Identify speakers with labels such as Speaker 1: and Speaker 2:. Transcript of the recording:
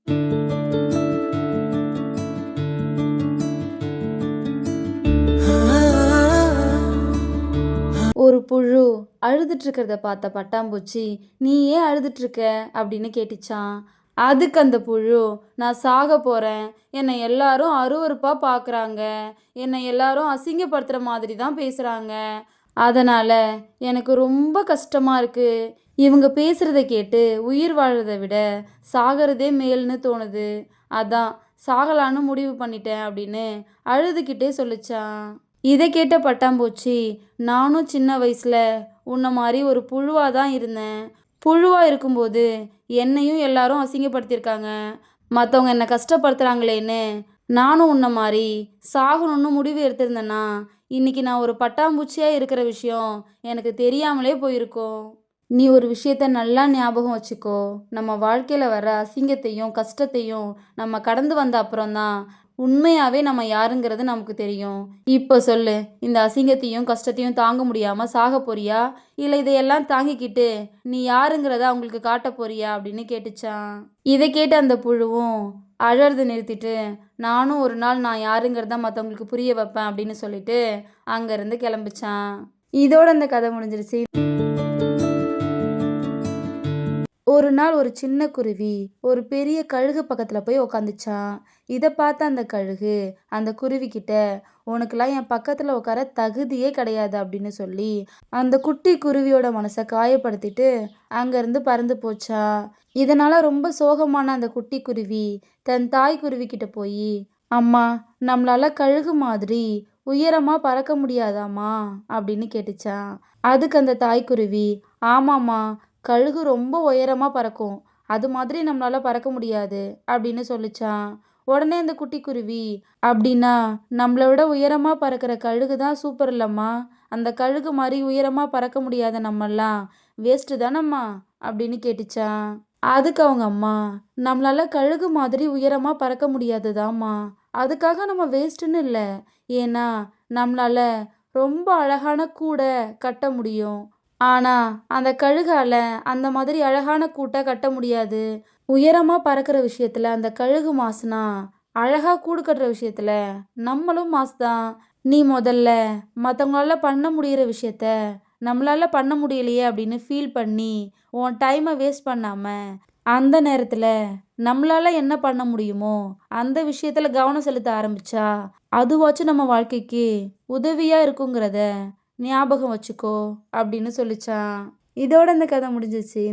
Speaker 1: ஒரு புழு அழுதுட்டு இருக்கிறத பார்த்த பட்டாம்பூச்சி, "நீ ஏன் அழுதுட்டு இருக்க?" அப்படின்னு கேட்டுச்சாம். அதுக்கு அந்த புழு, "நான் சாகப் போறேன். என்னை எல்லாரும் அருவருப்பா பார்க்குறாங்க. என்னை எல்லாரும் அசிங்கப்படுத்துற மாதிரி தான் பேசுறாங்க. அதனால எனக்கு ரொம்ப கஷ்டமா இருக்கு. இவங்க பேசுறத கேட்டு உயிர் வாழறத விட சாகறதே மேல்னு தோணுது. அதான் சாகலான்னு முடிவு பண்ணிட்டேன்." அப்படின்னு அழுதுகிட்டே சொல்லுச்சாம். இதை கேட்ட பட்டாம்பூச்சி, "நானும் சின்ன வயசுல உன்ன மாதிரி ஒரு புழுவா தான் இருந்தேன். புழுவா இருக்கும்போது என்னையும் எல்லாரும் அசிங்கப்படுத்தியிருக்காங்க. மற்றவங்க என்னை கஷ்டப்படுத்துறாங்களேன்னு நானும் உன்ன மாதிரி சாகணும்னு முடிவு எடுத்திருந்தேன்னா இன்னைக்கு நான் ஒரு பட்டாம்பூச்சியா இருக்கிற விஷயம் எனக்கு தெரியாமலே போயிருக்கும். நீ ஒரு விஷயத்த நல்லா ஞாபகம் வச்சுக்கோ. நம்ம வாழ்க்கையில வர அசிங்கத்தையும் கஷ்டத்தையும் நம்ம கடந்து வந்த அப்புறம்தான் உண்மையாவே நம்ம யாருங்கிறது நமக்கு தெரியும். இப்போ சொல்லு, இந்த அசிங்கத்தையும் கஷ்டத்தையும் தாங்க முடியாம சாக போறியா, இல்லை இதையெல்லாம் தாங்கிக்கிட்டு நீ யாருங்கிறத அவங்களுக்கு காட்ட போறியா?" அப்படின்னு கேட்டுச்சான். இதை கேட்ட அந்த புழுவும் அழறத நிறுத்திட்டு, "நானும் ஒரு நாள் நான் யாருங்கிறத மற்றவங்களுக்கு புரிய வைப்பேன்" அப்படின்னு சொல்லிட்டு அங்கேருந்து கிளம்பிச்சான். இதோட அந்த கதை முடிஞ்சிருச்சு. ஒரு நாள் ஒரு சின்ன குருவி ஒரு பெரிய கழுகு பக்கத்துல போய் உக்காந்துச்சாம். இதை பார்த்த அந்த கழுகு அந்த குருவி கிட்ட, "உனக்கெல்லாம் என் பக்கத்துல உட்கார தகுதியே கிடையாது" அப்படின்னு சொல்லி அந்த குட்டி குருவியோட மனசை காயப்படுத்திட்டு அங்கிருந்து பறந்து போச்சா. இதனால ரொம்ப சோகமான அந்த குட்டி குருவி தன் தாய் குருவி கிட்ட போய், "அம்மா, நம்மளால கழுகு மாதிரி உயரமா பறக்க முடியாதாம்மா?" அப்படின்னு கேட்டுச்சான். அதுக்கு அந்த தாய்க்குருவி, "ஆமாம்மா, கழுகு ரொம்ப உயரமா பறக்கும். அது மாதிரி நம்மளால பறக்க முடியாது" அப்படின்னு சொல்லுச்சான். உடனே அந்த குட்டி குருவி, "அப்படின்னா நம்மளை விட உயரமா பறக்கிற கழுகு தான் சூப்பர் இல்லம்மா. அந்த கழுகு மாதிரி உயரமா பறக்க முடியாத நம்மெல்லாம் வேஸ்ட்டு தானம்மா" அப்படின்னு கேட்டுச்சான். அதுக்கு அவங்க அம்மா, "நம்மளால கழுகு மாதிரி உயரமா பறக்க முடியாதுதாம்மா. அதுக்காக நம்ம வேஸ்ட்டுன்னு இல்லை. ஏன்னா நம்மளால ரொம்ப அழகான கூடை கட்ட முடியும். ஆனா அந்த கழுகால அந்த மாதிரி அழகான கூட்டை கட்ட முடியாது. உயரமா பறக்கிற விஷயத்துல அந்த கழுகு மாசுனா, அழகா கூடு கட்டுற விஷயத்துல நம்மளும் மாசுதான். நீ முதல்ல மற்றவங்களால பண்ண முடியிற விஷயத்த நம்மளால பண்ண முடியலையே அப்படின்னு ஃபீல் பண்ணி உன் டைமை வேஸ்ட் பண்ணாம, அந்த நேரத்துல நம்மளால என்ன பண்ண முடியுமோ அந்த விஷயத்துல கவனம் செலுத்த ஆரம்பிச்சா அதுவாச்சும் நம்ம வாழ்க்கைக்கு உதவியா இருக்குங்கிறத ஞாபகம் வச்சுக்கோ" அப்படின்னு சொல்லிச்சான். இதோட இந்த கதை முடிஞ்சிச்சு.